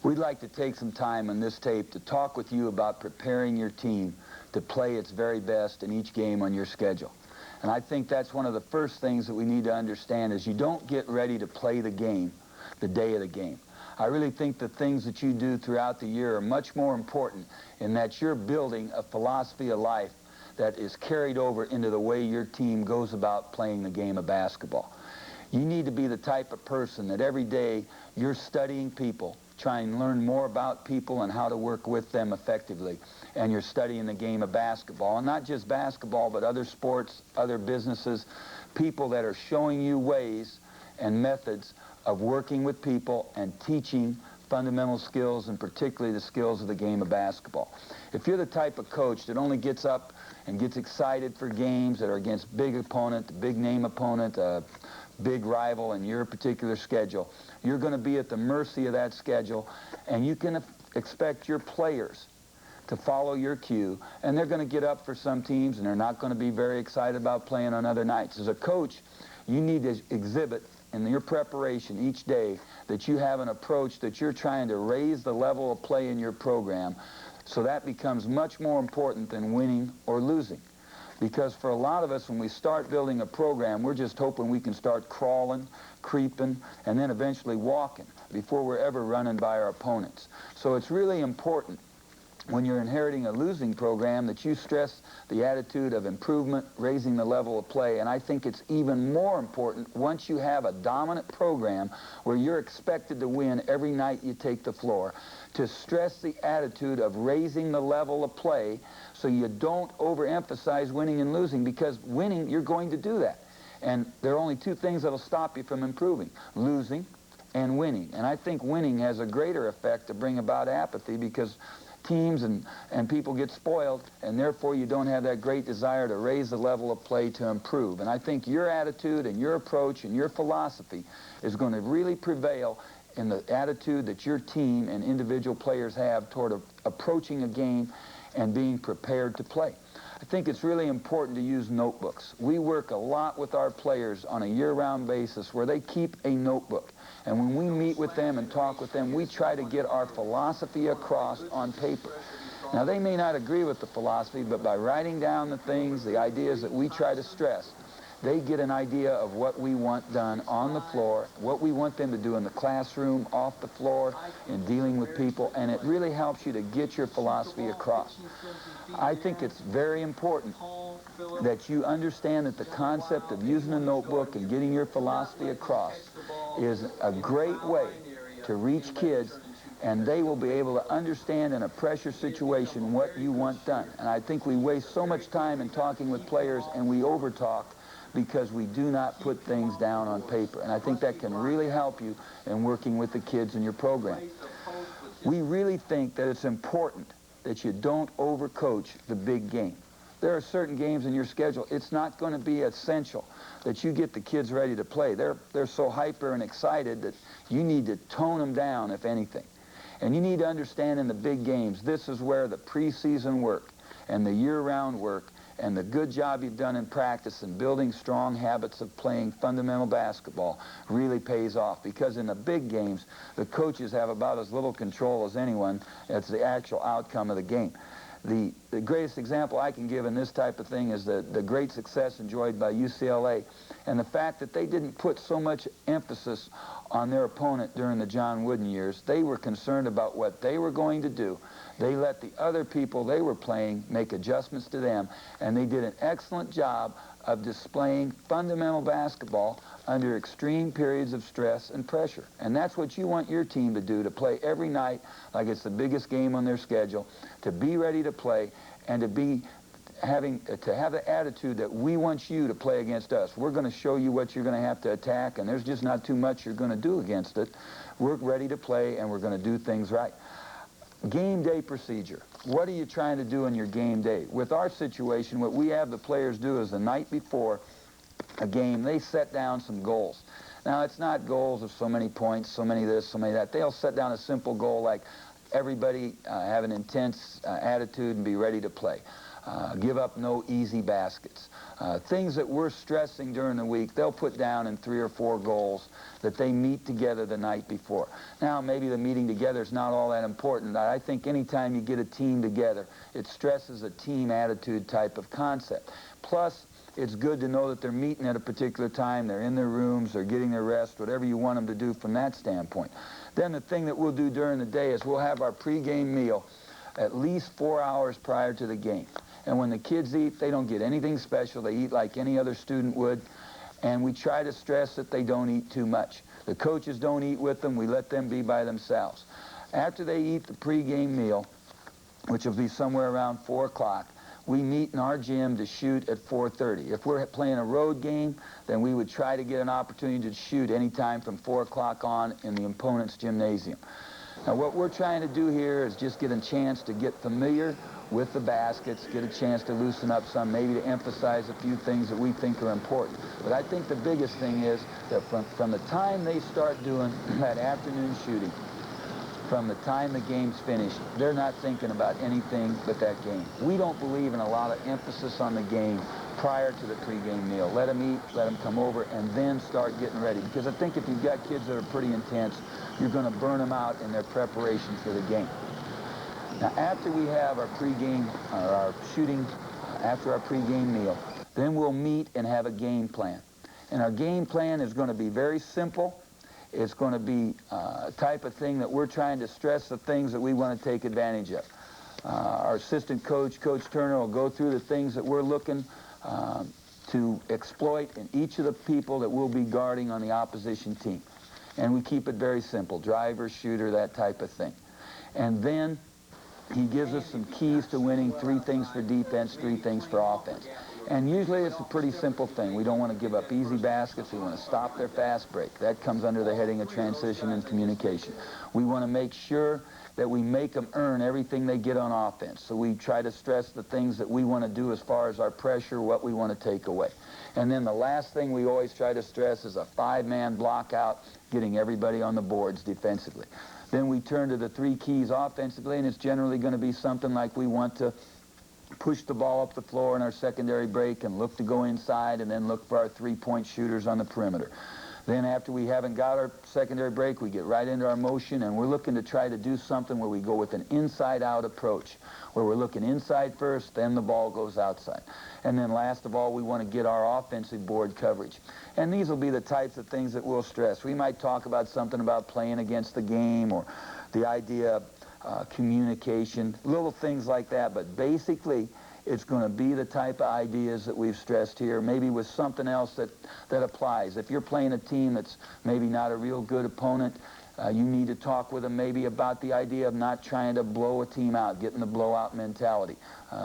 We'd like to take some time on this tape to talk with you about preparing your team to play its very best in each game on your schedule. And I think that's one of the first things that we need to understand is you don't get ready to play the game the day of the game. I really think the things that you do throughout the year are much more important in that you're building a philosophy of life that is carried over into the way your team goes about playing the game of basketball. You need to be the type of person that every day you're studying people, trying to learn more about people and how to work with them effectively. And you're studying the game of basketball, and not just basketball, but other sports, other businesses, people that are showing you ways and methods of working with people and teaching fundamental skills, and particularly the skills of the game of basketball. If you're the type of coach that only gets up and gets excited for games that are against big opponent, big name opponent, big rival in your particular schedule, you're going to be at the mercy of that schedule, and you can expect your players to follow your cue, and they're going to get up for some teams, and they're not going to be very excited about playing on other nights. As a coach, you need to exhibit in your preparation each day that you have an approach that you're trying to raise the level of play in your program, so that becomes much more important than winning or losing. Because for a lot of us, when we start building a program, we're just hoping we can start crawling, creeping, and then eventually walking before we're ever running by our opponents. So it's really important when you're inheriting a losing program that you stress the attitude of improvement, raising the level of play. And I think it's even more important once you have a dominant program where you're expected to win every night you take the floor, to stress the attitude of raising the level of play so you don't overemphasize winning and losing, because winning, you're going to do that. And there are only two things that'll stop you from improving: losing and winning. And I think winning has a greater effect to bring about apathy, because teams and people get spoiled, and therefore you don't have that great desire to raise the level of play to improve. And I think your attitude and your approach and your philosophy is going to really prevail in the attitude that your team and individual players have toward approaching a game and being prepared to play. I think it's really important to use notebooks. We work a lot with our players on a year-round basis where they keep a notebook. And when we meet with them and talk with them, we try to get our philosophy across on paper. Now, they may not agree with the philosophy, but by writing down the things, the ideas that we try to stress, they get an idea of what we want done on the floor, what we want them to do in the classroom, off the floor, in dealing with people, and it really helps you to get your philosophy across. I think it's very important that you understand that the concept of using a notebook and getting your philosophy across is a great way to reach kids, and they will be able to understand in a pressure situation what you want done. And I think we waste so much time in talking with players, and we overtalk because we do not put things down on paper. And I think that can really help you in working with the kids in your program. We really think that it's important that you don't overcoach the big game. There are certain games in your schedule, it's not going to be essential that you get the kids ready to play. They're so hyper and excited that you need to tone them down, if anything. And you need to understand in the big games, this is where the preseason work and the year-round work and the good job you've done in practice and building strong habits of playing fundamental basketball really pays off. Because in the big games, the coaches have about as little control as anyone as the actual outcome of the game. The greatest example I can give in this type of thing is the great success enjoyed by UCLA, and the fact that they didn't put so much emphasis on their opponent during the John Wooden years. They were concerned about what they were going to do. They let the other people they were playing make adjustments to them, and they did an excellent job of displaying fundamental basketball under extreme periods of stress and pressure. And that's what you want your team to do, to play every night like it's the biggest game on their schedule, to be ready to play, and to have the attitude that we want you to play against us. We're going to show you what you're going to have to attack, and there's just not too much you're going to do against it. We're ready to play, and we're going to do things right. Game day procedure. What are you trying to do in your game day? With our situation, what we have the players do is the night before a game, they set down some goals. Now, it's not goals of so many points, so many this, so many that. They'll set down a simple goal like everybody have an intense attitude and be ready to play. give up no easy baskets. Things that we're stressing during the week, they'll put down in 3 or 4 goals that they meet together the night before. Now, maybe the meeting together is not all that important. I think anytime you get a team together, it stresses a team attitude type of concept. Plus, it's good to know that they're meeting at a particular time, they're in their rooms, they're getting their rest, whatever you want them to do from that standpoint. Then the thing that we'll do during the day is we'll have our pregame meal at least 4 hours prior to the game. And when the kids eat, they don't get anything special. They eat like any other student would. And we try to stress that they don't eat too much. The coaches don't eat with them. We let them be by themselves. After they eat the pregame meal, which will be somewhere around 4 o'clock, we meet in our gym to shoot at 4:30. If we're playing a road game, then we would try to get an opportunity to shoot anytime from 4 o'clock on in the opponent's gymnasium. Now, what we're trying to do here is just get a chance to get familiar with the baskets, get a chance to loosen up some, maybe to emphasize a few things that we think are important. But I think the biggest thing is that from the time they start doing that afternoon shooting, from the time the game's finished, they're not thinking about anything but that game. We don't believe in a lot of emphasis on the game prior to the pregame meal. Let them eat, let them come over, and then start getting ready. Because I think if you've got kids that are pretty intense, you're going to burn them out in their preparation for the game. Now, after we have our pregame, or our shooting, after our pregame meal, then we'll meet and have a game plan. And our game plan is going to be very simple. It's going to be a type of thing that we're trying to stress the things that we want to take advantage of. Our assistant coach, Coach Turner, will go through the things that we're looking to exploit in each of the people that we'll be guarding on the opposition team. And we keep it very simple, driver, shooter, that type of thing. And then he gives us some keys to winning, 3 things for defense, 3 things for offense. And usually it's a pretty simple thing. We don't want to give up easy baskets. We want to stop their fast break. That comes under the heading of transition and communication. We want to make sure that we make them earn everything they get on offense. So we try to stress the things that we want to do as far as our pressure, what we want to take away. And then the last thing we always try to stress is a 5-man block out, getting everybody on the boards defensively. Then we turn to the 3 keys offensively, and it's generally going to be something like we want to push the ball up the floor in our secondary break and look to go inside and then look for our 3-point shooters on the perimeter. Then after we haven't got our secondary break, we get right into our motion, and we're looking to try to do something where we go with an inside-out approach, where we're looking inside first, then the ball goes outside. And then last of all, we want to get our offensive board coverage. And these will be the types of things that we'll stress. We might talk about something about playing against the game or the idea of communication, little things like that. But basically, it's going to be the type of ideas that we've stressed here, maybe with something else that applies. If you're playing a team that's maybe not a real good opponent, you need to talk with them maybe about the idea of not trying to blow a team out, getting the blowout mentality.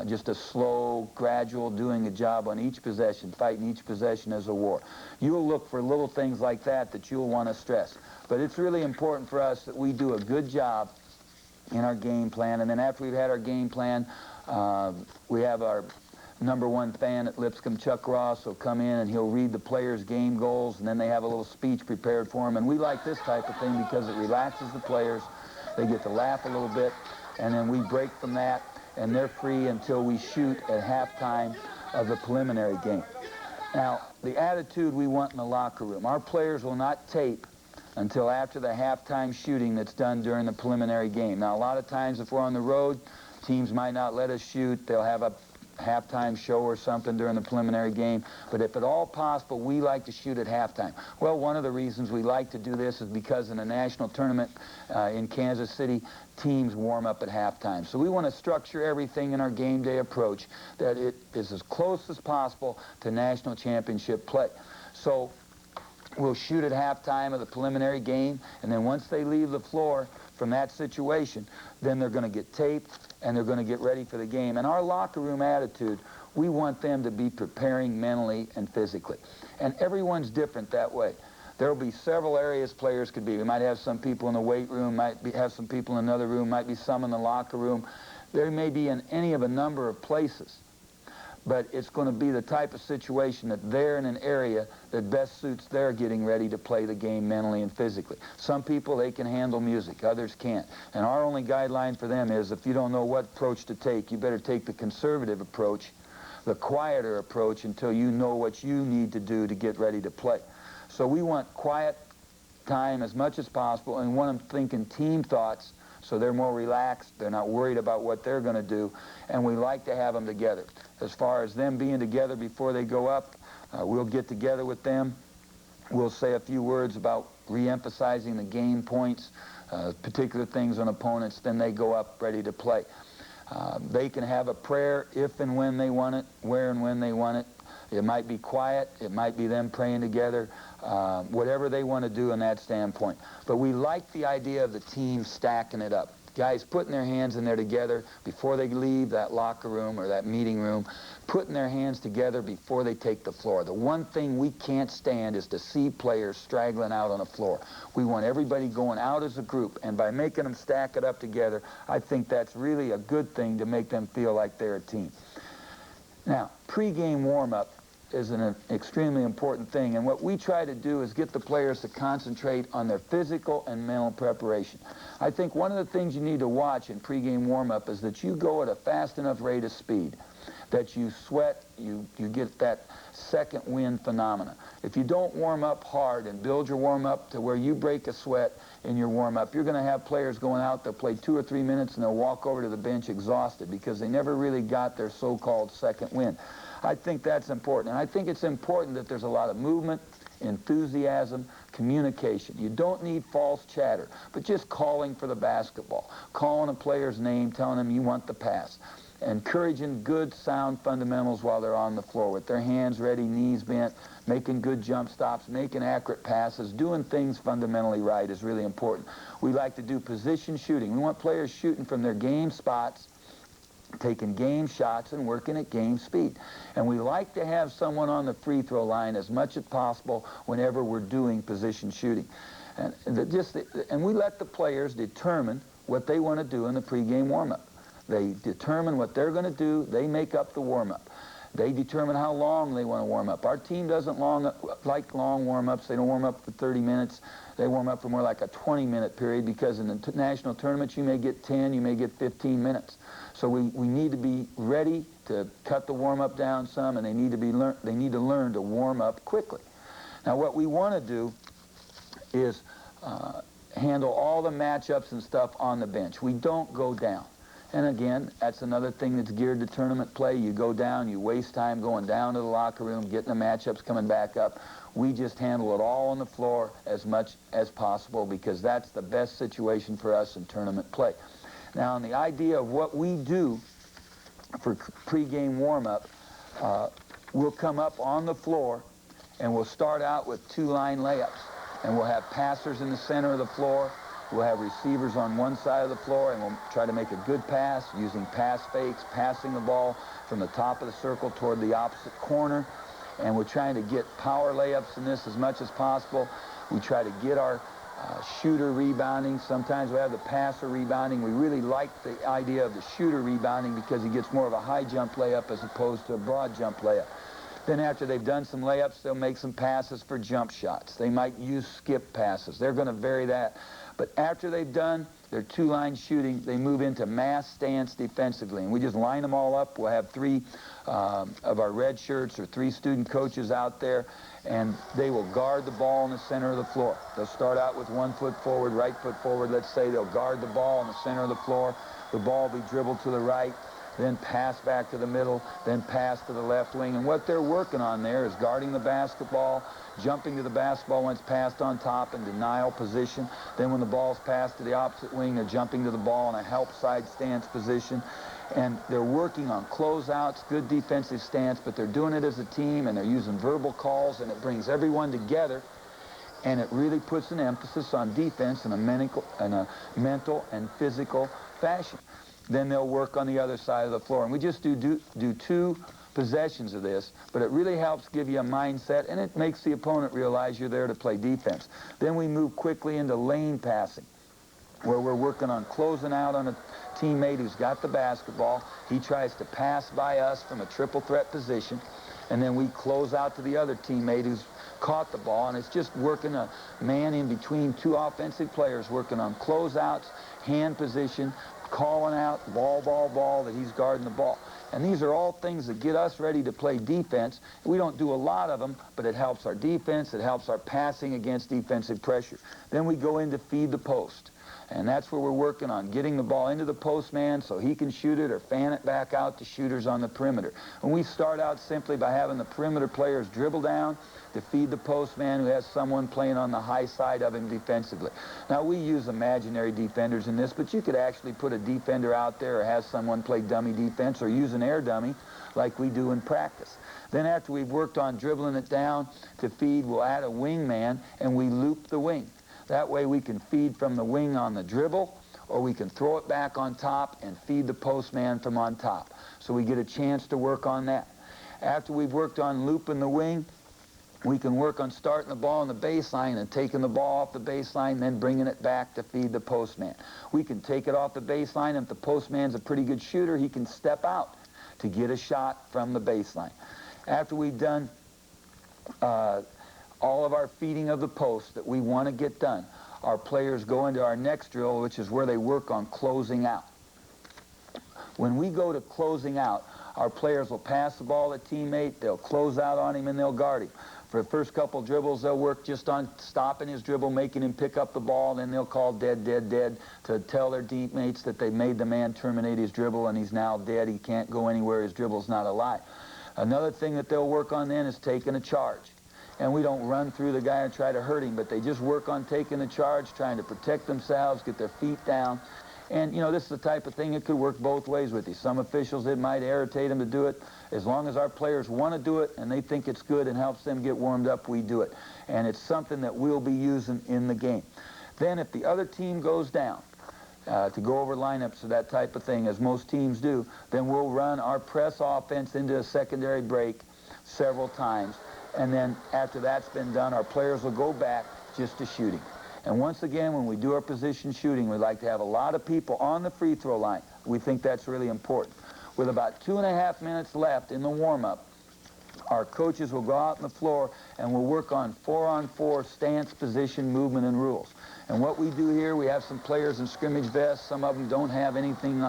Just a slow, gradual doing a job on each possession, fighting each possession as a war. You'll look for little things like that you'll want to stress. But it's really important for us that we do a good job in our game plan, and then after we've had our game plan, we have our #1 fan at Lipscomb, Chuck Ross, will come in and he'll read the players' game goals, and then they have a little speech prepared for them. And we like this type of thing because it relaxes the players. They get to laugh a little bit, and then we break from that, and they're free until we shoot at halftime of the preliminary game. Now, the attitude we want in the locker room, our players will not tape until after the halftime shooting that's done during the preliminary game. Now, a lot of times if we're on the road, teams might not let us shoot. They'll have a halftime show or something during the preliminary game. But if at all possible, we like to shoot at halftime. Well, one of the reasons we like to do this is because in a national tournament in Kansas City, teams warm up at halftime. So we want to structure everything in our game day approach that it is as close as possible to national championship play. So we'll shoot at halftime of the preliminary game, and then once they leave the floor from that situation, then they're going to get taped and they're going to get ready for the game. And our locker room attitude, we want them to be preparing mentally and physically. And everyone's different that way. There will be several areas players could be. We might have some people in the weight room, have some people in another room, might be some in the locker room. There may be in any of a number of places. but it's going to be the type of situation that they're in an area that best suits their getting ready to play the game mentally and physically. Some people, they can handle music, others can't. And our only guideline for them is if you don't know what approach to take, you better take the conservative approach, the quieter approach, until you know what you need to do to get ready to play. So we want quiet time as much as possible, and want them thinking team thoughts, so they're more relaxed, they're not worried about what they're going to do, and we like to have them together. As far as them being together before they go up, we'll get together with them, we'll say a few words about re-emphasizing the game points, particular things on opponents, then they go up ready to play. They can have a prayer if and when they want it, where and when they want it. It might be quiet, it might be them praying together, whatever they want to do in that standpoint. But we like the idea of the team stacking it up. Guys putting their hands in there together before they leave that locker room or that meeting room, putting their hands together before they take the floor. The one thing we can't stand is to see players straggling out on the floor. We want everybody going out as a group, and by making them stack it up together, I think that's really a good thing to make them feel like they're a team. Now, pre-game warm-up is an extremely important thing, and what we try to do is get the players to concentrate on their physical and mental preparation. I think one of the things you need to watch in pre-game warm-up is that you go at a fast enough rate of speed, that you sweat, you get that second wind phenomena. If you don't warm up hard and build your warm-up to where you break a sweat in your warm-up, you're going to have players going out, they'll play 2 or 3 minutes, and they'll walk over to the bench exhausted because they never really got their so-called second wind. I think that's important, and I think it's important that there's a lot of movement, enthusiasm, communication. You don't need false chatter, but just calling for the basketball, calling a player's name, telling them you want the pass, encouraging good, sound fundamentals while they're on the floor with their hands ready, knees bent, making good jump stops, making accurate passes, doing things fundamentally right is really important. We like to do position shooting. We want players shooting from their game spots, taking game shots and working at game speed. And we like to have someone on the free throw line as much as possible whenever we're doing position shooting. And we let the players determine what they want to do in the pregame warm-up. They determine what they're going to do. They make up the warm-up. They determine how long they want to warm up. Our team doesn't like long warm-ups. They don't warm up for 30 minutes. They warm up for more like a 20-minute period, because in the national tournaments you may get 10, you may get 15 minutes. So we need to be ready to cut the warm-up down some, and they need to learn to warm up quickly. Now what we want to do is handle all the matchups and stuff on the bench. We don't go down. And again, that's another thing that's geared to tournament play. You go down, you waste time going down to the locker room, getting the matchups coming back up. We just handle it all on the floor as much as possible, because that's the best situation for us in tournament play. Now, on the idea of what we do for pregame warm-up, we'll come up on the floor and we'll start out with 2-line layups. And we'll have passers in the center of the floor. We'll have receivers on one side of the floor, and we'll try to make a good pass using pass fakes, passing the ball from the top of the circle toward the opposite corner. And we're trying to get power layups in this as much as possible. We try to get our shooter rebounding. Sometimes we have the passer rebounding. We really like the idea of the shooter rebounding because he gets more of a high jump layup as opposed to a broad jump layup. Then after they've done some layups, they'll make some passes for jump shots. They might use skip passes. They're going to vary that. But after they've done their 2-line shooting, they move into mass stance defensively. And we just line them all up. We'll have 3 of our red shirts or 3 student coaches out there, and they will guard the ball in the center of the floor. They'll start out with 1 foot forward, right foot forward. Let's say they'll guard the ball in the center of the floor. The ball will be dribbled to the right, then pass back to the middle, then pass to the left wing. And what they're working on there is guarding the basketball, jumping to the basketball when it's passed on top in denial position. Then when the ball's passed to the opposite wing, they're jumping to the ball in a help side stance position. And they're working on closeouts, good defensive stance, but they're doing it as a team, and they're using verbal calls, and it brings everyone together. And it really puts an emphasis on defense in a mental and physical fashion. Then they'll work on the other side of the floor. And we just do 2 possessions of this, but it really helps give you a mindset, and it makes the opponent realize you're there to play defense. Then we move quickly into lane passing. where we're working on closing out on a teammate who's got the basketball. He tries to pass by us from a triple threat position, and then we close out to the other teammate who's caught the ball, and it's just working a man in between two offensive players, working on closeouts, hand position, calling out, ball, that he's guarding the ball. And these are all things that get us ready to play defense. We don't do a lot of them, but it helps our defense, it helps our passing against defensive pressure. Then we go in to feed the post. And that's where we're working on getting the ball into the post man so he can shoot it or fan it back out to shooters on the perimeter. And we start out simply by having the perimeter players dribble down to feed the post man who has someone playing on the high side of him defensively. Now, we use imaginary defenders in this, but you could actually put a defender out there or have someone play dummy defense or use an air dummy like we do in practice. Then after we've worked on dribbling it down to feed, we'll add a wing man and we loop the wing. That way we can feed from the wing on the dribble, or we can throw it back on top and feed the postman from on top. So we get a chance to work on that. After we've worked on looping the wing, we can work on starting the ball on the baseline and taking the ball off the baseline and then bringing it back to feed the postman. We can take it off the baseline, and if the postman's a pretty good shooter, he can step out to get a shot from the baseline. After we've done all of our feeding of the post that we want to get done, our players go into our next drill, which is where they work on closing out. When we go to closing out, our players will pass the ball to a teammate, they'll close out on him, and they'll guard him. For the first couple dribbles, they'll work just on stopping his dribble, making him pick up the ball, and then they'll call dead to tell their teammates that they made the man terminate his dribble and he's now dead, he can't go anywhere, his dribble's not alive. Another thing that they'll work on then is taking a charge. And we don't run through the guy and try to hurt him, but they just work on taking the charge, trying to protect themselves, get their feet down. And, you know, this is the type of thing that could work both ways with you. Some officials, it might irritate them to do it. As long as our players want to do it and they think it's good and helps them get warmed up, we do it. And it's something that we'll be using in the game. Then if the other team goes down, to go over lineups or that type of thing, as most teams do, then we'll run our press offense into a secondary break several times. And then after that's been done, our players will go back just to shooting. And once again, when we do our position shooting, we like to have a lot of people on the free throw line. We think that's really important. With about 2.5 minutes left in the warm-up, our coaches will go out on the floor and we'll work on 4-on-4 stance, position, movement, and rules. And what we do here, we have some players in scrimmage vests. Some of them don't have anything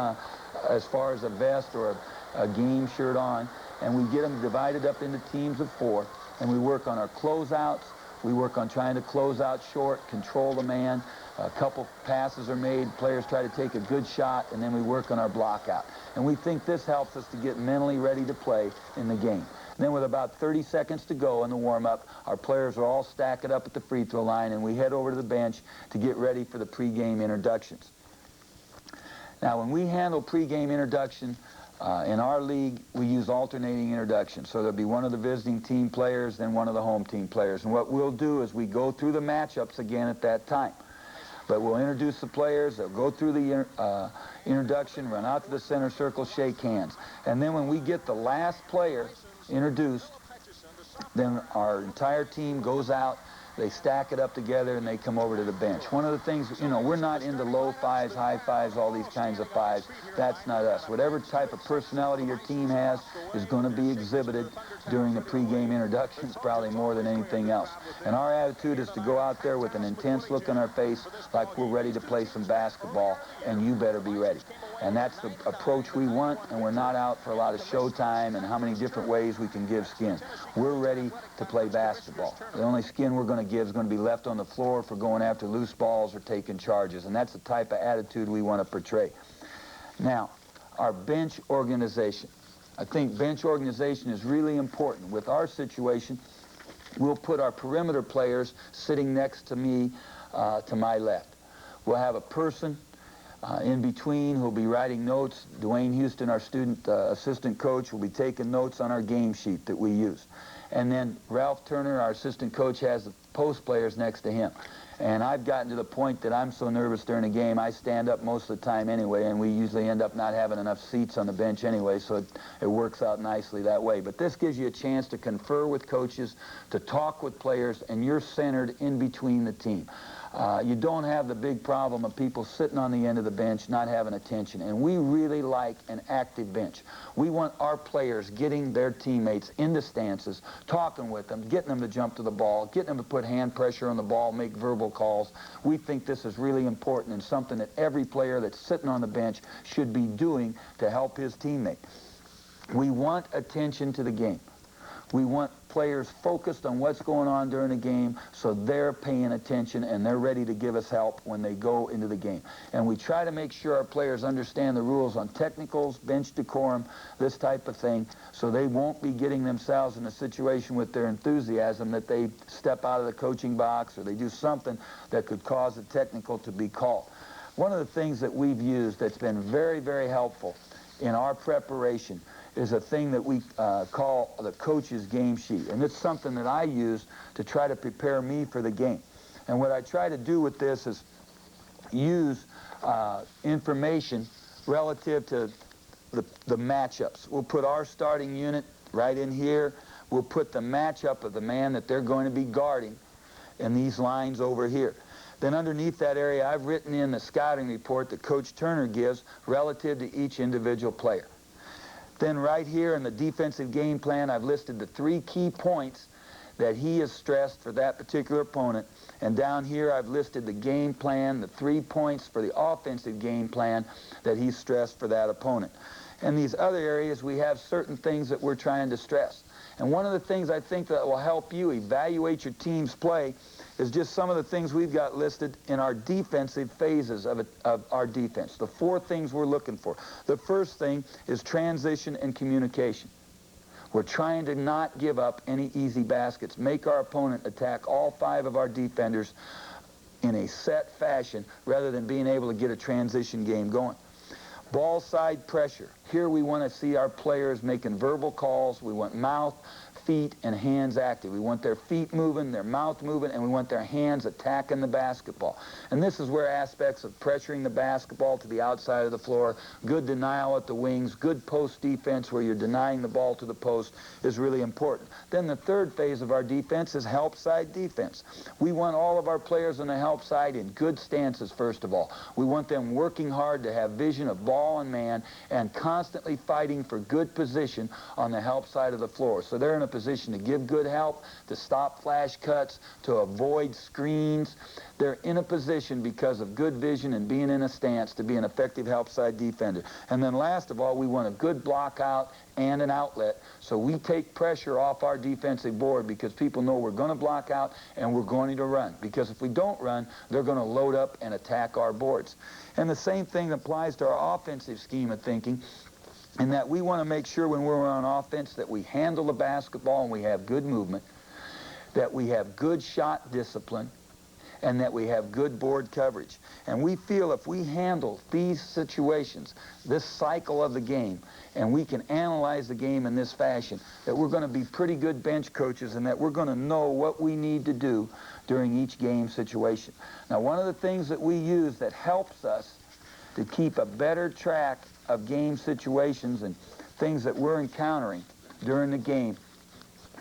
as far as a vest or a game shirt on. And we get them divided up into teams of 4. And we work on our closeouts. We work on trying to close out short, control the man. A couple passes are made. Players try to take a good shot, and then we work on our block out. And we think this helps us to get mentally ready to play in the game. And then with about 30 seconds to go in the warm-up, our players are all stacked up at the free throw line, and we head over to the bench to get ready for the pregame introductions. Now, when we handle pregame introduction, in our league, we use alternating introductions. So there'll be one of the visiting team players, then one of the home team players. And what we'll do is we go through the matchups again at that time. But we'll introduce the players, they'll go through the introduction, run out to the center circle, shake hands. And then when we get the last player introduced, then our entire team goes out, they stack it up together, and they come over to the bench. One of the things, you know, we're not into low fives, high fives, all these kinds of fives. That's not us. Whatever type of personality your team has is going to be exhibited during the pregame introductions, probably more than anything else. And our attitude is to go out there with an intense look on our face like we're ready to play some basketball, and you better be ready. And that's the approach we want, and we're not out for a lot of showtime and how many different ways we can give skin. We're ready to play basketball. The only skin we're going to give is going to be left on the floor for going after loose balls or taking charges, and that's the type of attitude we want to portray. Now, our bench organization. I think bench organization is really important. With our situation, we'll put our perimeter players sitting next to me, to my left. We'll have a person in between who'll be writing notes. Dwayne Houston, our student assistant coach, will be taking notes on our game sheet that we use. And then Ralph Turner, our assistant coach, has post players next to him. And I've gotten to the point that I'm so nervous during a game, I stand up most of the time anyway, and we usually end up not having enough seats on the bench anyway, so it works out nicely that way. But this gives you a chance to confer with coaches, to talk with players, and you're centered in between the team. You don't have the big problem of people sitting on the end of the bench not having attention, and we really like an active bench. We want our players getting their teammates into stances, talking with them, getting them to jump to the ball, getting them to put hand pressure on the ball, make verbal calls. We think this is really important and something that every player that's sitting on the bench should be doing to help his teammate. We want attention to the game. We want players focused on what's going on during the game so they're paying attention and they're ready to give us help when they go into the game. And we try to make sure our players understand the rules on technicals, bench decorum, this type of thing, so they won't be getting themselves in a situation with their enthusiasm that they step out of the coaching box or they do something that could cause a technical to be called. One of the things that we've used that's been very, very helpful in our preparation is a thing that we call the coach's game sheet. And it's something that I use to try to prepare me for the game. And what I try to do with this is use information relative to the matchups. We'll put our starting unit right in here. We'll put the matchup of the man that they're going to be guarding in these lines over here. Then underneath that area, I've written in the scouting report that Coach Turner gives relative to each individual player. Then right here in the defensive game plan, I've listed the 3 key points that he has stressed for that particular opponent. And down here, I've listed the game plan, the 3 points for the offensive game plan that he's stressed for that opponent. In these other areas, we have certain things that we're trying to stress. And one of the things I think that will help you evaluate your team's play is just some of the things we've got listed in our defensive phases of our defense. The 4 things we're looking for. The first thing is transition and communication. We're trying to not give up any easy baskets. Make our opponent attack all 5 of our defenders in a set fashion rather than being able to get a transition game going. Ball side pressure. Here we want to see our players making verbal calls. We want mouth, feet, and hands active. We want their feet moving, their mouth moving, and we want their hands attacking the basketball. And this is where aspects of pressuring the basketball to the outside of the floor, good denial at the wings, good post defense where you're denying the ball to the post is really important. Then the third phase of our defense is help side defense. We want all of our players on the help side in good stances, first of all. We want them working hard to have vision of ball and man and constantly fighting for good position on the help side of the floor. So they're in a position to give good help, to stop flash cuts, to avoid screens. They're in a position because of good vision and being in a stance to be an effective help side defender. And then last of all, we want a good block out and an outlet so we take pressure off our defensive board because people know we're going to block out and we're going to run. Because if we don't run, they're going to load up and attack our boards. And the same thing applies to our offensive scheme of thinking, in that we want to make sure when we're on offense that we handle the basketball and we have good movement, that we have good shot discipline, and that we have good board coverage. And we feel if we handle these situations, this cycle of the game, and we can analyze the game in this fashion, that we're going to be pretty good bench coaches and that we're going to know what we need to do during each game situation. Now, one of the things that we use that helps us to keep a better track of game situations and things that we're encountering during the game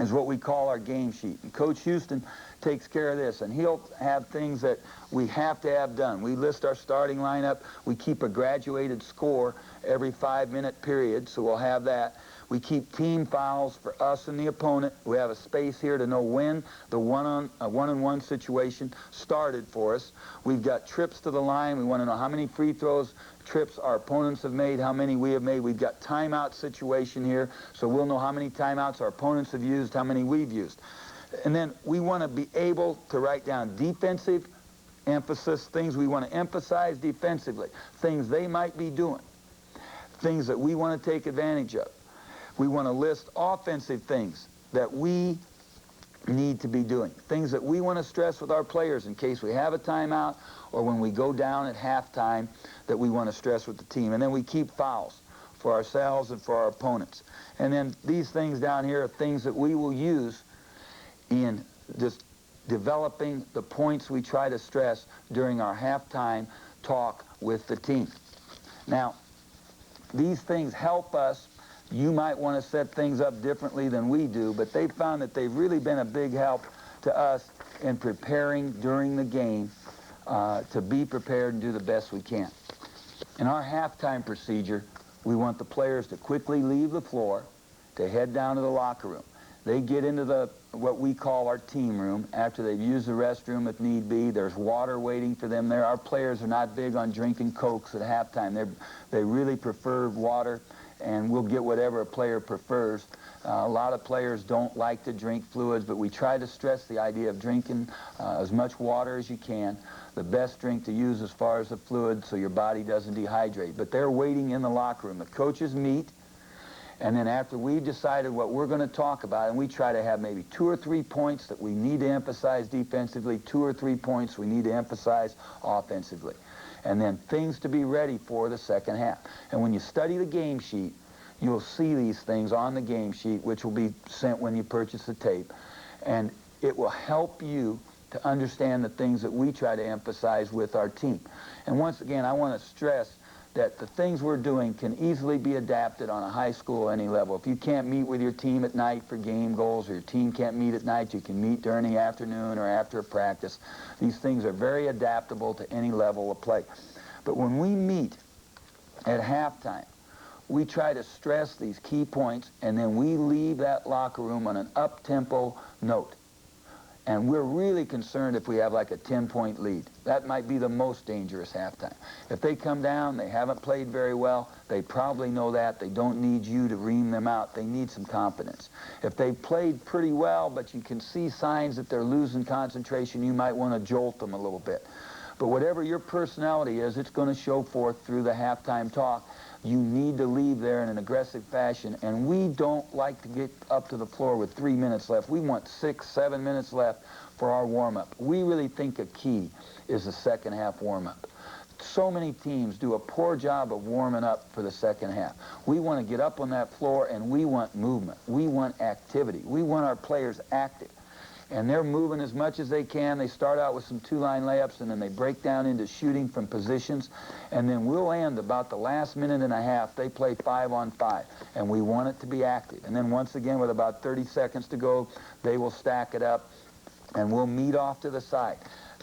is what we call our game sheet. And Coach Houston takes care of this, and he'll have things that we have to have done. We list our starting lineup. We keep a graduated score every 5-minute period, so we'll have that. We keep team fouls for us and the opponent. We have a space here to know when the one-on-one situation started for us. We've got trips to the line. We want to know how many free throws, trips our opponents have made, how many we have made. We've got timeout situation here, so we'll know how many timeouts our opponents have used, how many we've used. And then we want to be able to write down defensive emphasis, things we want to emphasize defensively, things they might be doing, things that we want to take advantage of. We want to list offensive things that we need to be doing, things that we want to stress with our players in case we have a timeout or when we go down at halftime that we want to stress with the team. And then we keep fouls for ourselves and for our opponents. And then these things down here are things that we will use in just developing the points we try to stress during our halftime talk with the team. Now, these things help us. You might want to set things up differently than we do, but they've found that they've really been a big help to us in preparing during the game to be prepared and do the best we can. In our halftime procedure, we want the players to quickly leave the floor, to head down to the locker room. They get into what we call our team room after they've used the restroom if need be. There's water waiting for them there. Our players are not big on drinking Cokes at halftime. They really prefer water, and we'll get whatever a player prefers. A lot of players don't like to drink fluids, but we try to stress the idea of drinking as much water as you can. The best drink to use as far as the fluid so your body doesn't dehydrate. But they're waiting in the locker room. The coaches meet, and then after we've decided what we're going to talk about, and we try to have maybe 2 or 3 points that we need to emphasize defensively, 2 or 3 points we need to emphasize offensively, and then things to be ready for the second half. And when you study the game sheet, you'll see these things on the game sheet, which will be sent when you purchase the tape, and it will help you to understand the things that we try to emphasize with our team. And once again, I want to stress that the things we're doing can easily be adapted on a high school or any level. If you can't meet with your team at night for game goals, or your team can't meet at night, you can meet during the afternoon or after a practice. These things are very adaptable to any level of play. But when we meet at halftime, we try to stress these key points, and then we leave that locker room on an up-tempo note. And we're really concerned if we have like a 10-point lead. That might be the most dangerous halftime. If they come down, they haven't played very well, they probably know that. They don't need you to ream them out. They need some confidence. If they played pretty well, but you can see signs that they're losing concentration, you might want to jolt them a little bit. But whatever your personality is, it's going to show forth through the halftime talk. You need to leave there in an aggressive fashion, and we don't like to get up to the floor with 3 minutes left. We want 6, 7 minutes left for our warm-up. We really think a key is the second half warm-up. So many teams do a poor job of warming up for the second half. We want to get up on that floor, and we want movement. We want activity. We want our players active. And they're moving as much as they can. They start out with some two-line layups, and then they break down into shooting from positions. And then we'll end about the last minute and a half. They play 5-on-5, and we want it to be active. And then once again, with about 30 seconds to go, they will stack it up, and we'll meet off to the side.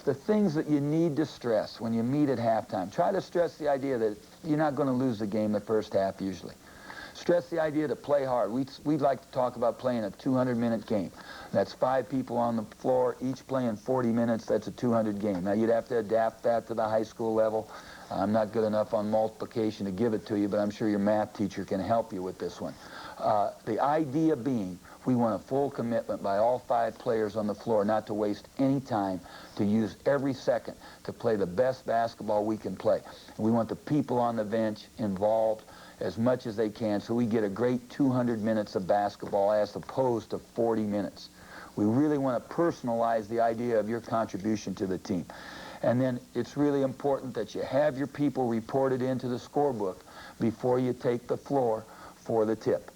The things that you need to stress when you meet at halftime, try to stress the idea that you're not going to lose the game the first half usually. Stress the idea to play hard. We'd like to talk about playing a 200-minute game. That's 5 people on the floor, each playing 40 minutes. That's a 200 game. Now, you'd have to adapt that to the high school level. I'm not good enough on multiplication to give it to you, but I'm sure your math teacher can help you with this one. The idea being, we want a full commitment by all 5 players on the floor, not to waste any time, to use every second to play the best basketball we can play. We want the people on the bench involved as much as they can, so we get a great 200 minutes of basketball as opposed to 40 minutes. We really want to personalize the idea of your contribution to the team. And then it's really important that you have your people reported into the scorebook before you take the floor for the tip.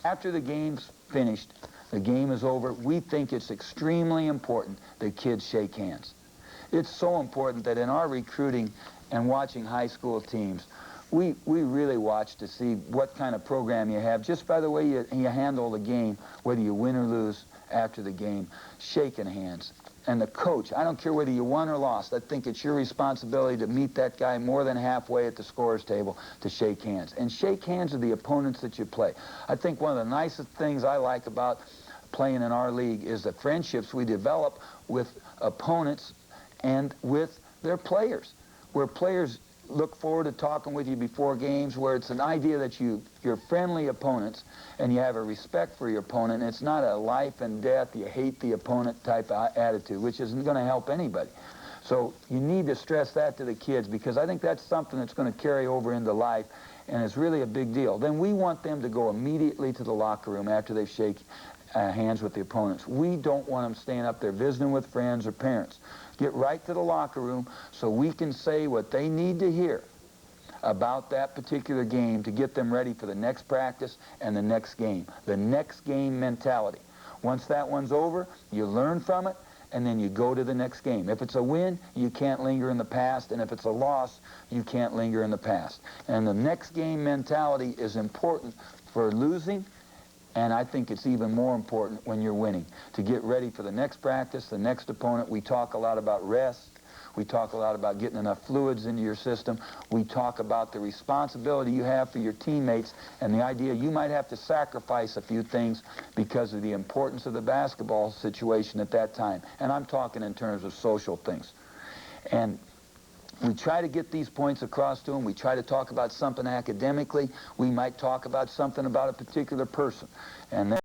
After the game's finished, the game is over, we think it's extremely important that kids shake hands. It's so important that in our recruiting and watching high school teams, we really watch to see what kind of program you have, just by the way you handle the game, whether you win or lose after the game, shaking hands. And the coach, I don't care whether you won or lost, I think it's your responsibility to meet that guy more than halfway at the scorer's table to shake hands. And shake hands with the opponents that you play. I think one of the nicest things I like about playing in our league is the friendships we develop with opponents and with their players, where players look forward to talking with you before games, where it's an idea that you're friendly opponents and you have a respect for your opponent. It's not a life and death, you hate the opponent type of attitude, which isn't going to help anybody. So you need to stress that to the kids, because I think that's something that's going to carry over into life, and it's really a big deal. Then we want them to go immediately to the locker room after they shake hands with the opponents. We don't want them staying up there visiting with friends or parents. Get right to the locker room so we can say what they need to hear about that particular game to get them ready for the next practice and the next game. The next game mentality. Once that one's over, you learn from it, and then you go to the next game. If it's a win, you can't linger in the past, and if it's a loss, you can't linger in the past. And the next game mentality is important for losing, and I think it's even more important when you're winning, to get ready for the next practice, the next opponent. We talk a lot about rest. We talk a lot about getting enough fluids into your system. We talk about the responsibility you have for your teammates and the idea you might have to sacrifice a few things because of the importance of the basketball situation at that time. And I'm talking in terms of social things. And we try to get these points across to them. We try to talk about something academically. We might talk about something about a particular person. And